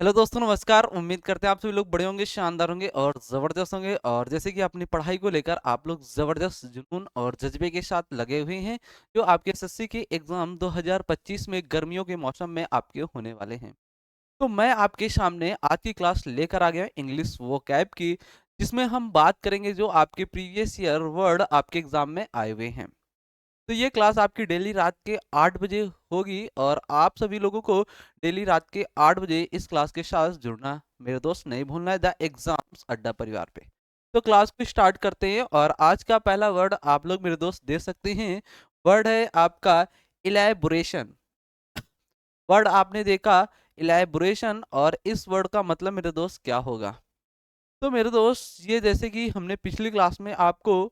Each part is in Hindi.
हेलो दोस्तों, नमस्कार। उम्मीद करते हैं आप सभी लोग बड़े होंगे, शानदार होंगे और ज़बरदस्त होंगे। और जैसे कि अपनी पढ़ाई को लेकर आप लोग ज़बरदस्त जुनून और जज्बे के साथ लगे हुए हैं, जो आपके एसएससी के एग्ज़ाम 2025 में गर्मियों के मौसम में आपके होने वाले हैं। तो मैं आपके सामने आज की क्लास लेकर आ गया इंग्लिश वोकैब की, जिसमें हम बात करेंगे जो आपके प्रीवियस ईयर वर्ड आपके एग्ज़ाम में आए हुए हैं। तो ये क्लास आपकी डेली रात के 8 बजे होगी और आप सभी लोगों को डेली रात के 8 बजे इस क्लास के साथ जुड़ना मेरे दोस्त नहीं भूलना है द एग्जाम्स अड्डा परिवार पे। तो क्लास को स्टार्ट करते हैं और आज का पहला वर्ड आप लोग मेरे दोस्त दे सकते हैं। वर्ड है आपका इलैबोरेशन। वर्ड आपने देखा इलैबोरेशन, और इस वर्ड का मतलब मेरे दोस्त क्या होगा? तो मेरे दोस्त ये जैसे कि हमने पिछली क्लास में आपको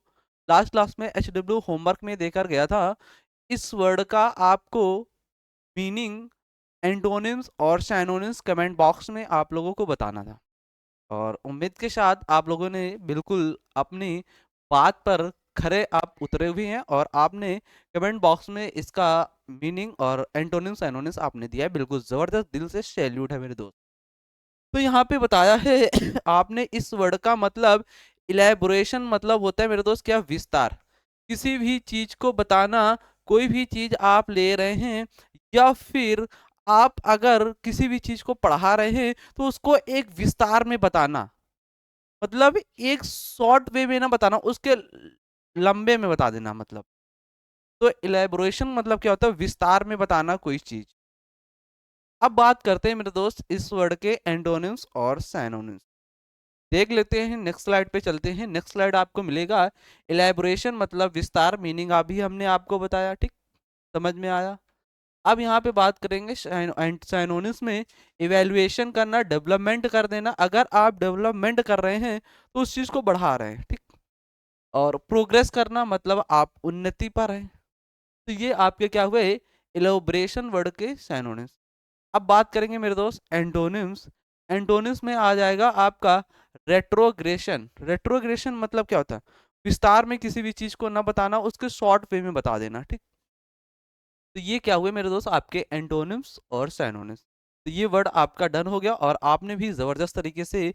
लास्ट क्लास में एचडब्ल्यू होमवर्क में देकर गया था, इस वर्ड का आपको मीनिंग, एंटोनिम्स और सिनोनिम्स कमेंट बॉक्स में आप लोगों को बताना था। और उम्मीद के साथ आप लोगों ने बिल्कुल अपनी बात पर खरे आप उतरे हुए हैं और आपने कमेंट बॉक्स में इसका मीनिंग और एंटोनिम्स सिनोनिम्स आपने दिया है। बिल्कुल ज़बरदस्त, दिल से सैल्यूट है मेरे दोस्त। तो यहाँ पे बताया है आपने इस वर्ड का मतलब इलेबोरेशन मतलब होता है मेरे दोस्त क्या? विस्तार। किसी भी चीज को बताना, कोई भी चीज आप ले रहे हैं या फिर आप अगर किसी भी चीज को पढ़ा रहे हैं तो उसको एक विस्तार में बताना, मतलब एक शॉर्ट वे में ना बताना, उसके लंबे में बता देना मतलब। तो इलेबोरेशन मतलब क्या होता है? विस्तार में बताना कोई चीज। अब बात करते हैं मेरे दोस्त इस वर्ड के एंटोनिम्स और सिनोनिम्स। देख लेते हैं, नेक्स्ट स्लाइड पे चलते हैं। नेक्स्ट स्लाइड आपको मिलेगा इलेबोरेशन मतलब विस्तार, मीनिंग अभी हमने आपको बताया, ठीक? समझ में आया? अब यहाँ पे बात करेंगे साइनोनिम्स में। इवेल्युएशन करना, डेवलपमेंट कर देना। अगर आप डेवलपमेंट कर रहे हैं तो उस चीज को बढ़ा रहे हैं, ठीक? और प्रोग्रेस करना मतलब आप उन्नति पर हैं। तो ये आपके क्या हुए? इलेबोरेशन वर्ड के साइनोनिम्स। अब बात करेंगे मेरे दोस्त एंटोनिम्स। एंटोनिम्स में आ जाएगा आपका रेट्रोग्रेशन। रेट्रोग्रेशन मतलब क्या होता है? विस्तार में किसी भी चीज को ना बताना, उसके शॉर्ट वे में बता देना, ठीक? तो ये क्या हुए मेरे दोस्त? आपके एंटोनिम्स और साइनोनिम्स। तो ये वर्ड आपका डन हो गया और आपने भी जबरदस्त तरीके से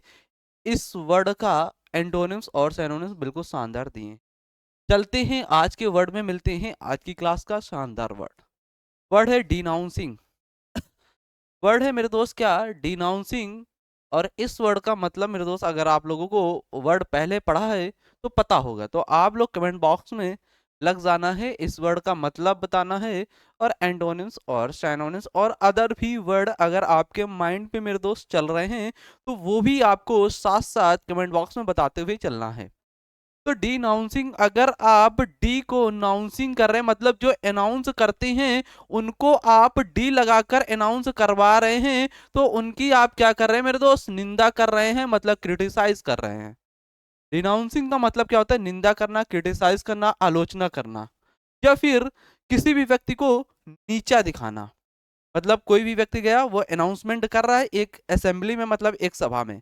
इस वर्ड का एंटोनिम्स और साइनोनिम्स बिल्कुल शानदार दिए। चलते हैं आज के वर्ड में, मिलते हैं आज की क्लास का शानदार वर्ड। वर्ड है डिनाउंसिंग। वर्ड है मेरे दोस्त क्या? डिनाउंसिंग। और इस वर्ड का मतलब मेरे दोस्त, अगर आप लोगों को वर्ड पहले पढ़ा है तो पता होगा, तो आप लोग कमेंट बॉक्स में लग जाना है, इस वर्ड का मतलब बताना है। और एंटोनिम्स और सिनोनिम्स और अदर भी वर्ड अगर आपके माइंड पे मेरे दोस्त चल रहे हैं तो वो भी आपको साथ साथ कमेंट बॉक्स में बताते हुए चलना है। तो डिनाउंसिंग, अगर आप डी को नाउंसिंग कर रहे हैं मतलब जो अनाउंस करते हैं उनको आप डी लगाकर अनाउंस करवा रहे हैं, तो उनकी आप क्या कर रहे हैं मेरे दोस्त? निंदा कर रहे हैं, मतलब क्रिटिसाइज कर रहे हैं। डिनाउंसिंग का मतलब क्या होता है? निंदा करना, क्रिटिसाइज करना, आलोचना करना, या फिर किसी भी व्यक्ति को नीचा दिखाना। मतलब कोई भी व्यक्ति गया, वो अनाउंसमेंट कर रहा है एक असेंबली में, मतलब एक सभा में,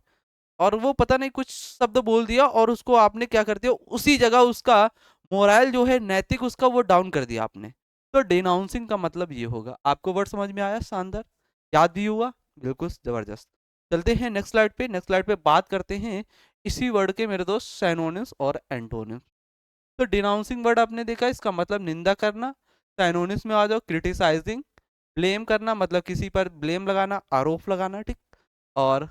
और वो पता नहीं कुछ शब्द बोल दिया और उसको आपने क्या कर दिया, उसी जगह उसका मोरल जो है, नैतिक उसका, वो डाउन कर दिया आपने। तो डिनाउंसिंग का मतलब ये होगा। आपको वर्ड समझ में आया? शानदार। याद भी हुआ? बिल्कुल जबरदस्त। चलते हैं नेक्स्ट स्लाइड पे। नेक्स्ट स्लाइड पे बात करते हैं इसी वर्ड के मेरे दोस्त सिनोनिम्स और एंटोनिम्स। तो डिनाउंसिंग वर्ड आपने देखा, इसका मतलब निंदा करना। सिनोनिम्स में आ जाओ, क्रिटिसाइजिंग, ब्लेम करना, मतलब किसी पर ब्लेम लगाना, आरोप लगाना, ठीक? और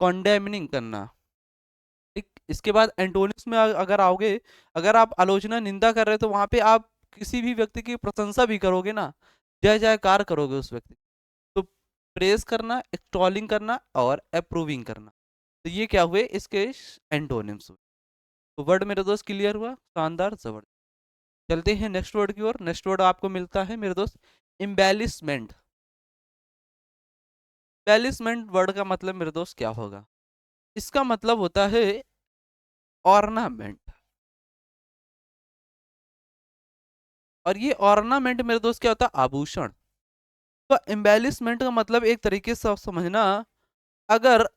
कॉन्डेमनिंग करना, ठीक? इसके बाद एंटोनिम्स में अगर आओगे, अगर आप आलोचना, निंदा कर रहे हो तो वहां पे आप किसी भी व्यक्ति की प्रशंसा भी करोगे ना, जय जयकार करोगे उस व्यक्ति। तो प्रेज करना, एक्टॉलिंग करना और अप्रूविंग करना। तो ये क्या हुए? इसके एंटोनिम्स हुए। तो वर्ड मेरे दोस्त क्लियर हुआ? शानदार, जबरदस्त। चलते हैं नेक्स्ट वर्ड की ओर। नेक्स्ट वर्ड आपको मिलता है मेरे दोस्त एम्बेलिशमेंट। एम्बेलिशमेंट वर्ड का मतलब मेरे दोस्त क्या होगा? इसका मतलब होता है ऑर्नामेंट। और ये ऑर्नामेंट मेरे दोस्त क्या होता है? आभूषण। तो एम्बेलिशमेंट का मतलब एक तरीके से आप समझना, अगर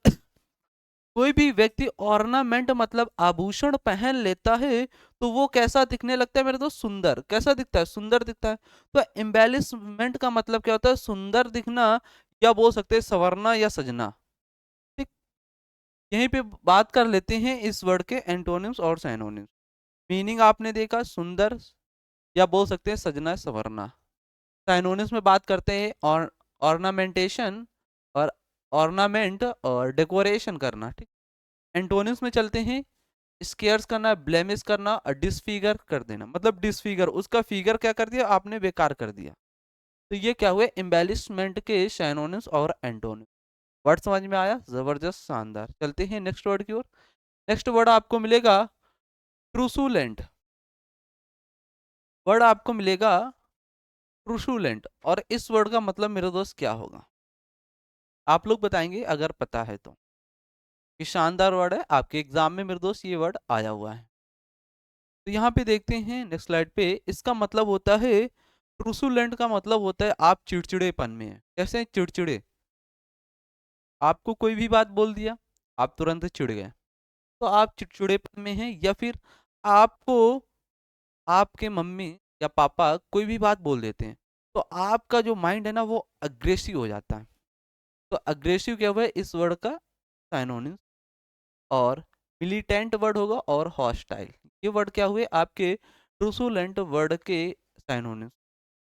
कोई भी व्यक्ति ऑर्नामेंट मतलब आभूषण पहन लेता है तो वो कैसा दिखने लगता है मेरे दोस्त? सुंदर। कैसा दिखता है? सुंदर दिखता है। तो एम्बेलिशमेंट का मतलब क्या होता है? सुंदर दिखना, या बोल सकते हैं संवरना या सजना। ठीक, यहीं पे बात कर लेते हैं इस वर्ड के एंटोनिम्स और साइनोनिम्स। मीनिंग आपने देखा सुंदर या बोल सकते हैं सजना संवरना। साइनोनिम्स में बात करते हैं और ऑर्नामेंटेशन और ऑर्नामेंट और डेकोरेशन करना। ठीक, एंटोनिम्स में चलते हैं स्केयर्स करना, ब्लेमिश करना और डिसफिगर कर देना। मतलब डिसफिगर, उसका फिगर क्या कर दिया आपने, बेकार कर दिया। तो ये क्या हुए एम्बेलिशमेंट के साइनोनिम्स और एंटोनिम्स। वर्ड समझ में आया, जबरदस्त शानदार। चलते हैं नेक्स्ट वर्ड की ओर। नेक्स्ट वर्ड आपको मिलेगा ट्रूसुलेंट। वर्ड आपको मिलेगा ट्रूसुलेंट, और इस वर्ड का मतलब मेरे दोस्त क्या होगा, आप लोग बताएंगे अगर पता है तो। ये शानदार वर्ड है, आपके एग्जाम में मेरे दोस्त ये वर्ड आया हुआ है। तो यहाँ पे देखते हैं नेक्स्ट स्लाइड पे, इसका मतलब होता है ट्रूसुलेंट का मतलब होता है आप चिड़चिड़ेपन में है। कैसे चिड़चिड़े, आपको कोई भी बात बोल दिया, आप तुरंत चिढ़ गए, तो आप चिड़चिड़ेपन में हैं। या फिर आपको आपके मम्मी या पापा कोई भी बात बोल देते हैं, तो आपका जो माइंड है ना वो अग्रेसिव हो जाता है। तो अग्रेसिव क्या हुआ है इस वर्ड का साइनोनिम। और मिलिटेंट वर्ड होगा और हॉस्टाइल, ये वर्ड क्या हुए आपके ट्रूसुलेंट वर्ड के साइनोनिम्स।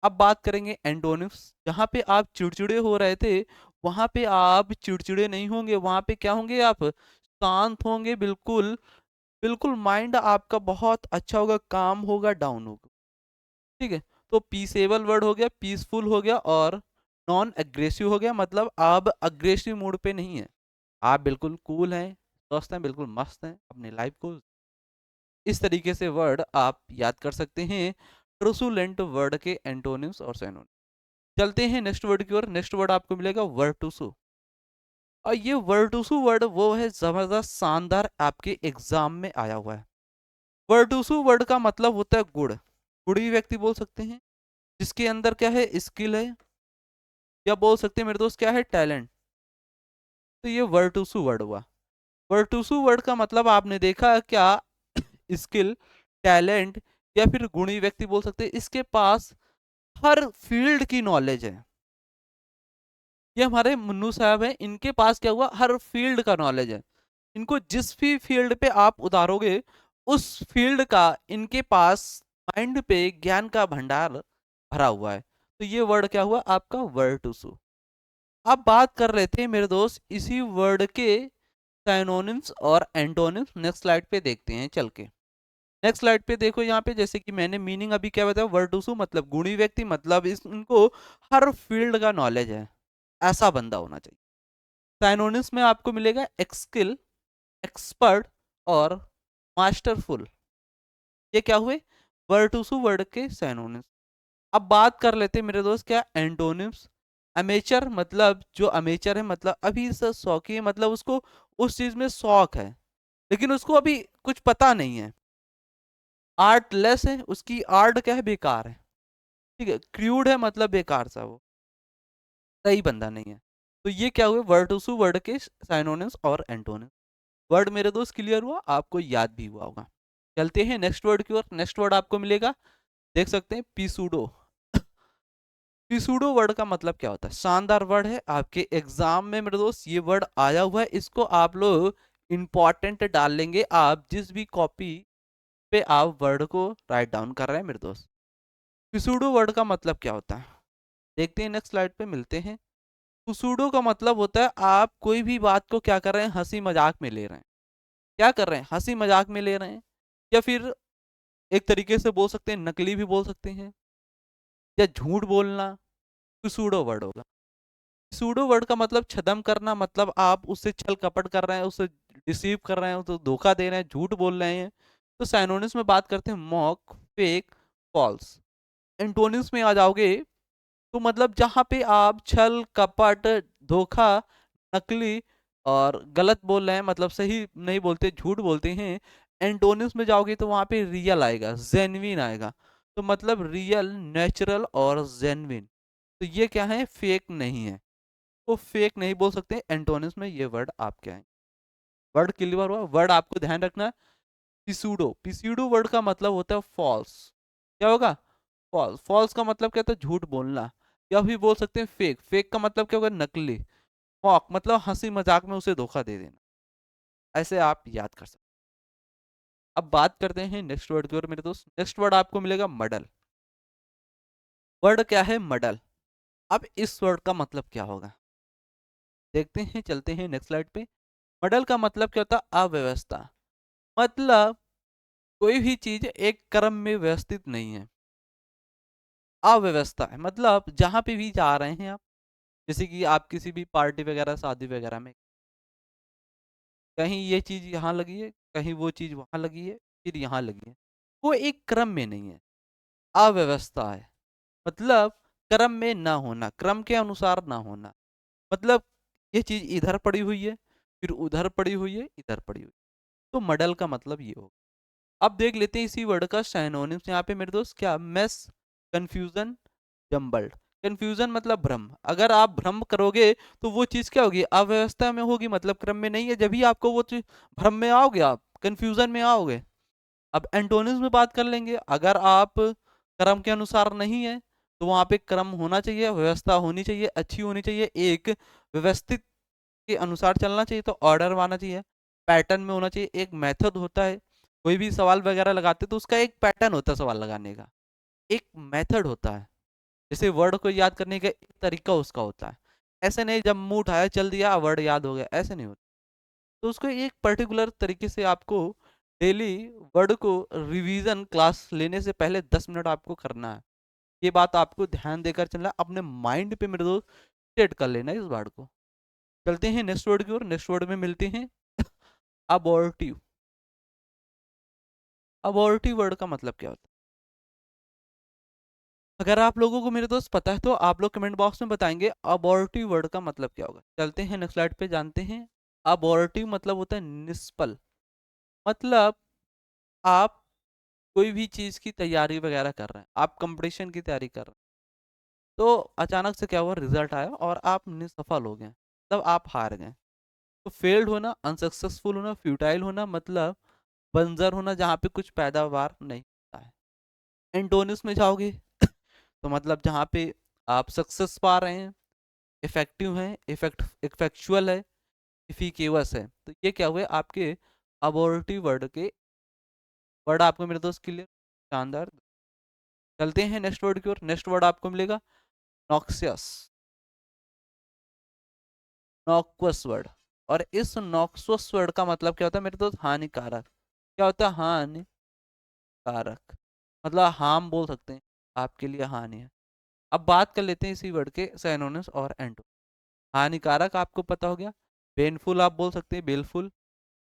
अब बात करेंगे एंटोनिम्स। जहाँ पे आप चिड़चिड़े हो रहे थे, वहां पे आप चिड़चिड़े नहीं होंगे, वहां पे क्या होंगे आप शांत होंगे, बिल्कुल बिल्कुल माइंड आपका बहुत अच्छा होगा, काम होगा, डाउन होगा। ठीक है, तो पीसेबल वर्ड हो गया, पीसफुल हो गया और नॉन एग्रेसिव हो गया। मतलब आप अग्रेसिव मूड पे नहीं है, आप बिल्कुल कूल हैं, स्वस्थ हैं, बिल्कुल मस्त हैं अपनी लाइफ को। इस तरीके से वर्ड आप याद कर सकते हैं ट्रूसुलेंट वर्ड के एंटोनिम्स और सिनोनिम्स। चलते हैं नेक्स्ट वर्ड की ओर। नेक्स्ट वर्ड आपको मिलेगा वर्टुसु। और ये वर्टुसु वर्ड वो है जबरदस्त शानदार, आपके एग्जाम में आया हुआ है। वर्टुसु वर्ड का मतलब होता है गुड़। गुड़ी व्यक्ति बोल सकते हैं जिसके अंदर क्या है स्किल है, या बोल सकते हैं मेरे दोस्त क्या है टैलेंट। तो ये वर्टुसु वर्ड हुआ। वर्टुसु वर्ड का मतलब आपने देखा क्या, स्किल, टैलेंट या फिर गुणी व्यक्ति बोल सकते हैं, इसके पास हर फील्ड की नॉलेज है। ये हमारे मुन्नू साहब हैं, इनके पास क्या हुआ हर फील्ड का नॉलेज है। इनको जिस भी फील्ड पे आप उतारोगे उस फील्ड का इनके पास माइंड पे ज्ञान का भंडार भरा हुआ है। तो ये वर्ड क्या हुआ आपका वर्टुसु। अब बात कर रहे थे मेरे दोस्त इसी वर्ड के साइनोनिम्स और एंटोनिम्स। नेक्स्ट स्लाइड पे देखते हैं चल के। नेक्स्ट स्लाइड पे देखो, यहाँ पे जैसे कि मैंने मीनिंग अभी क्या बताया, वर्टुसु मतलब गुणी व्यक्ति, मतलब इनको हर फील्ड का नॉलेज है, ऐसा बंदा होना चाहिए। साइनोनिम्स में आपको मिलेगा एक्सकिल, एक्सपर्ट और मास्टरफुल। ये क्या हुए वर्टुसु वर्ड के साइनोनिम्स। अब बात कर लेते हैं मेरे दोस्त क्या एंटोनिम्स। अमेचर मतलब जो अमेचर है, मतलब अभी से शौकी है, मतलब उसको उस चीज में शौक है लेकिन उसको अभी कुछ पता नहीं है। आर्ट लेस है, उसकी आर्ट क्या है बेकार है। ठीक है, क्रूड है मतलब बेकार सा, वो सही बंदा नहीं है। तो ये क्या हुए वर्टुसु वर्ड के साइनोनिम्स और एंटोनिम्स। वर्ड मेरे दोस्त क्लियर हुआ, आपको याद भी हुआ होगा। चलते हैं नेक्स्ट वर्ड की ओर। नेक्स्ट वर्ड आपको मिलेगा, देख सकते हैं पिसूडो। पिसूडो वर्ड का मतलब क्या होता है, शानदार वर्ड है, आपके एग्जाम में मेरे दोस्त ये वर्ड आया हुआ है। इसको आप लोग इंपॉर्टेंट डाल लेंगे, आप जिस भी कॉपी पे आप वर्ड को राइट डाउन कर रहे हैं मेरे दोस्त। पिसूडो वर्ड का मतलब क्या होता है, देखते हैं नेक्स्ट स्लाइड पे मिलते हैं। पिसूडो का मतलब होता है आप कोई भी बात को क्या कर रहे हैं हंसी मजाक में ले रहे हैं। क्या कर रहे हैं हंसी मजाक में ले रहे हैं, या फिर एक तरीके से बोल सकते हैं नकली भी बोल सकते हैं, या झूठ बोलना सूडो वर्ड होगा। सूडो वर्ड का मतलब छदम करना, मतलब आप उससे छल कपट कर रहे हैं, उससे डिसीव कर रहे हैं, तो धोखा दे रहे हैं, झूठ बोल रहे हैं। तो साइनोनिम्स में बात करते हैं मॉक, फेक, फॉल्स। एंटोनिम्स में आ जाओगे तो मतलब जहां पे आप छल कपट, धोखा, नकली और गलत बोल रहे हैं, मतलब सही नहीं बोलते, झूठ बोलते हैं। एंटोनिम्स में जाओगे तो वहां पे रियल आएगा, जेन्युइन आएगा। तो मतलब रियल, नेचुरल और जेन्युइन। तो ये क्या है फेक नहीं है, तो फेक नहीं बोल सकते एंटोनिम्स में, ये वर्ड आप क्या है। वर्ड क्लियर हुआ। वर्ड आपको ध्यान रखना है पिसूडो। पिसूडो वर्ड का मतलब होता है फॉल्स। क्या होगा फॉल्स। फॉल्स का मतलब क्या होता है झूठ बोलना। या भी बोल सकते हैं फेक। फेक का मतलब क्या होगा? नकली। मॉक मतलब हंसी मजाक में उसे धोखा दे देना। ऐसे आप याद कर सकते हैं। अब बात करते हैं नेक्स्ट वर्ड की ओर मेरे दोस्त। नेक्स्ट वर्ड आपको मिलेगा मडल। वर्ड क्या है? मडल। अब इस वर्ड का मतलब क्या होगा देखते हैं, चलते हैं नेक्स्ट स्लाइड पे। मडल का मतलब क्या होता है? अव्यवस्था। मतलब कोई भी चीज एक क्रम में व्यवस्थित नहीं है, अव्यवस्था है। मतलब जहां पे भी जा रहे हैं आप, जैसे कि आप किसी भी पार्टी वगैरह शादी वगैरह में, कहीं ये चीज यहाँ लगी है, कहीं वो चीज वहां लगी है, फिर यहाँ लगी है, वो एक क्रम में नहीं है, अव्यवस्था है। मतलब क्रम में ना होना, क्रम के अनुसार ना होना। मतलब ये चीज इधर पड़ी हुई है, फिर उधर पड़ी हुई है, इधर पड़ी हुई है। तो मॉडल का मतलब ये होगा। अब देख लेते हैं इसी वर्ड का सिनोनिम्स यहाँ पे मेरे दोस्त। क्या? Mess, confusion, jumbled. कंफ्यूजन मतलब भ्रम। अगर आप भ्रम करोगे तो वो चीज क्या होगी? अव्यवस्था में होगी, मतलब क्रम में नहीं है। जब भी आपको वो चीज भ्रम में आओगे, आप कंफ्यूजन में आओगे। अब एंटोनिम्स में बात कर लेंगे। अगर आप क्रम के अनुसार नहीं है तो वहां पे क्रम होना चाहिए, व्यवस्था होनी चाहिए, अच्छी होनी चाहिए, एक व्यवस्थित के अनुसार चलना चाहिए, तो ऑर्डर माना चाहिए, पैटर्न में होना चाहिए, एक मेथड होता है। कोई भी सवाल वगैरह लगाते तो उसका एक पैटर्न होता है, सवाल लगाने का एक मेथड होता है। जैसे वर्ड को याद करने का एक तरीका उसका होता है। ऐसे नहीं जब मुंह उठाया चल दिया वर्ड याद हो गया, ऐसे नहीं होता। तो उसको एक पर्टिकुलर तरीके से आपको डेली वर्ड को रिवीजन क्लास लेने से पहले 10 मिनट आपको करना है। ये बात आपको ध्यान देकर चलना, अपने माइंड पे मेरे दोस्त सेट कर लेना इस वर्ड को। चलते हैं नेक्स्ट वर्ड की ओर। नेक्स्ट वर्ड में मिलते हैं अबॉर्टिव। अबॉर्टिव वर्ड का मतलब क्या होता है? अगर आप लोगों को मेरे दोस्त पता है तो आप लोग कमेंट बॉक्स में बताएंगे अबॉर्टिव वर्ड का मतलब क्या होगा। चलते हैं नेक्स्ट स्लाइड पे, जानते हैं। अबॉर्टिव मतलब होता है निष्फल। मतलब आप कोई भी चीज की तैयारी वगैरह कर रहे हैं, आप कंपटीशन की तैयारी कर रहे हैं, तो अचानक से क्या हुआ? रिजल्ट आया और आप निसफल हो गए, तब आप हार गए। तो फेल्ड होना, अनसक्सेसफुल होना, फ्यूटाइल होना, मतलब बंजर होना, जहाँ पे कुछ पैदावार नहीं होता है। एंटोनिम्स में जाओगे तो मतलब जहाँ पे आप सक्सेस पा रहे हैं, इफेक्टिव है, इफेक्चुअल है, इफिकेवस है। तो ये क्या हुए? आपके अबॉर्टिव वर्ड के वर्ड आपको मेरे दोस्त क्लियर, शानदार। चलते हैं नेक्स्ट वर्ड की ओर। नेक्स्ट वर्ड आपको मिलेगा नॉक्सियस, नॉक्वस वर्ड। और इस नॉक्सस वर्ड का मतलब क्या होता है मेरे दोस्त? हानिकारक। क्या होता है? हानिकारक। मतलब हार्म बोल सकते हैं, आपके लिए हानि है। अब बात कर लेते हैं इसी वर्ड के सिनोनिम्स और एंटो। हानिकारक आपको पता हो गया। पेनफुल आप बोल सकते हैं, बेलफुल,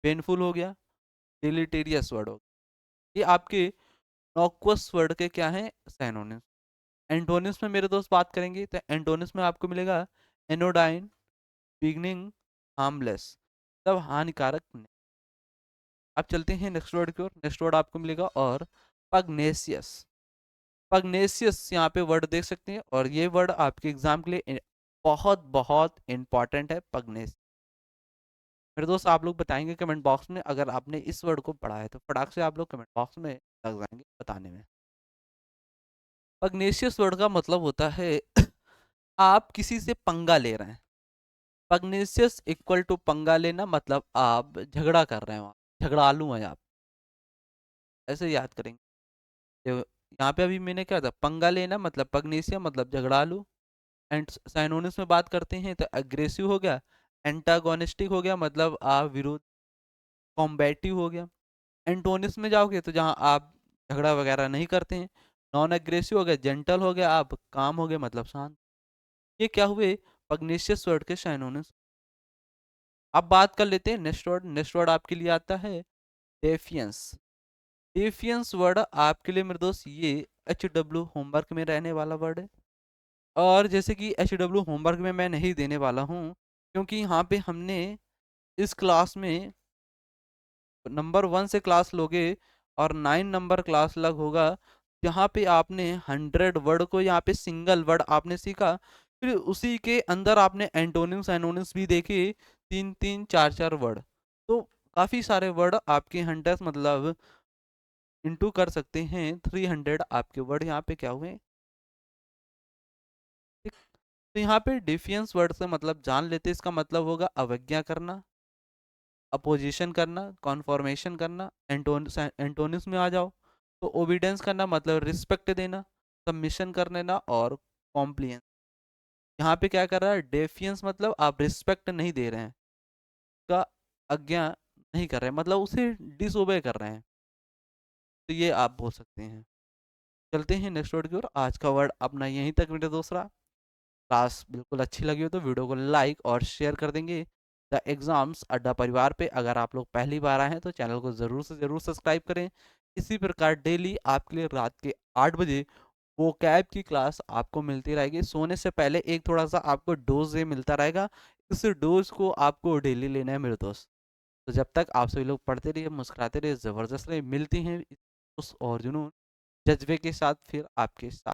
पेनफुल हो गया। डिलीटेरियस वर्ड हो गया। ये आपके नॉक्वस वर्ड के क्या है? सिनोनिम्स। एंटोनिम्स में मेरे दोस्त बात करेंगे तो एंटोनिम्स में आपको मिलेगा एनोडाइन, बिगनिंग, हार्मलेस, तब हानिकारक नहीं। अब चलते हैं नेक्स्ट वर्ड की ओर। नेक्स्ट वर्ड आपको मिलेगा और पग्नेशियस। पग्नेशियस यहाँ पे वर्ड देख सकते हैं, और ये वर्ड आपके एग्जाम के लिए बहुत बहुत इंपॉर्टेंट है, पग्नेस। मेरे दोस्त आप लोग बताएंगे कमेंट बॉक्स में, अगर आपने इस वर्ड को पढ़ा है तो फटाक से आप लोग कमेंट बॉक्स में लग जाएंगे बताने में। पग्नेशियस वर्ड का मतलब होता है आप किसी से पंगा ले रहे हैं। पग्नेशियस इक्वल टू पंगा लेना, मतलब आप झगड़ा कर रहे हो, झगड़ालू हैं आप, ऐसे याद करेंगे। यहाँ पे अभी मैंने क्या था? पंगा लेना मतलब पग्नेशिया, मतलब झगड़ालू। एंड साइनोनिम्स में बात करते हैं तो अग्रेसिव हो गया, एंटागोनिस्टिक हो गया, मतलब आप विरोध, कॉम्बैटिव हो गया। एंटोनिम्स में जाओगे तो जहाँ आप झगड़ा वगैरह नहीं करते हैं, नॉन अग्रेसिव हो गया, जेंटल हो गया, आप काम हो गए, मतलब शांत। ये क्या हुए? पग्नेशियस वर्ड के साइनोनिम्स। अब बात कर लेते हैं नेक्स्ट वर्ड। नेक्स्ट वर्ड आपके लिए आता है डेफियंस। डेफियंस वर्ड आपके लिए मेरे दोस्त ये HW होमवर्क में रहने वाला वर्ड है। और जैसे कि HW होमवर्क में मैं नहीं देने वाला हूँ, क्योंकि यहाँ पे हमने इस क्लास में नंबर 1 से क्लास लोगे और 9 नंबर क्लास लग होगा, जहाँ पे आपने 100 वर्ड को यहाँ पे सिंगल वर्ड आपने सीखा। फिर उसी के अंदर आपने एंटोनिम्स एनोनिम्स भी देखे, 3 3 4 4 वर्ड। तो काफ़ी सारे वर्ड आपके 100 मतलब इंटू कर सकते हैं 300, आपके वर्ड यहाँ पे क्या हुए? तो यहाँ पे डिफियंस वर्ड से मतलब जान लेते हैं, इसका मतलब होगा अवज्ञा करना, अपोजिशन करना, कॉन्फॉर्मेशन करना। एंटोनिम्स में आ जाओ तो ओबीडियंस करना मतलब रिस्पेक्ट देना, सबमिशन कर लेना और कॉम्प्लियंस। यहाँ पे क्या कर रहा है, डेफियंस मतलब आप रिस्पेक्ट नहीं दे रहे हैं, का आज्ञा नहीं कर रहे हैं, मतलब उसे डिसोबे कर रहे हैं, तो ये आप बोल सकते हैं। चलते हैं नेक्स्ट वर्ड की ओर। आज का वर्ड अपना यहीं तक मेरे दूसरा। क्लास बिल्कुल अच्छी लगी हो तो वीडियो को लाइक और शेयर कर देंगे। द एग्जाम्स अड्डा परिवार पे अगर आप लोग पहली बार आए हैं तो चैनल को ज़रूर से ज़रूर सब्सक्राइब करें। इसी प्रकार डेली आपके लिए रात के 8 बजे वो कैब की क्लास आपको मिलती रहेगी। सोने से पहले एक थोड़ा सा आपको डोज ये मिलता रहेगा, इस डोज को आपको डेली लेना है मेरे दोस्त। तो जब तक आप सभी लोग पढ़ते रहिए, मुस्कुराते रहिए, ज़बरदस्त रहिए, मिलती हैं उस और जुनून जज्बे के साथ फिर आपके साथ।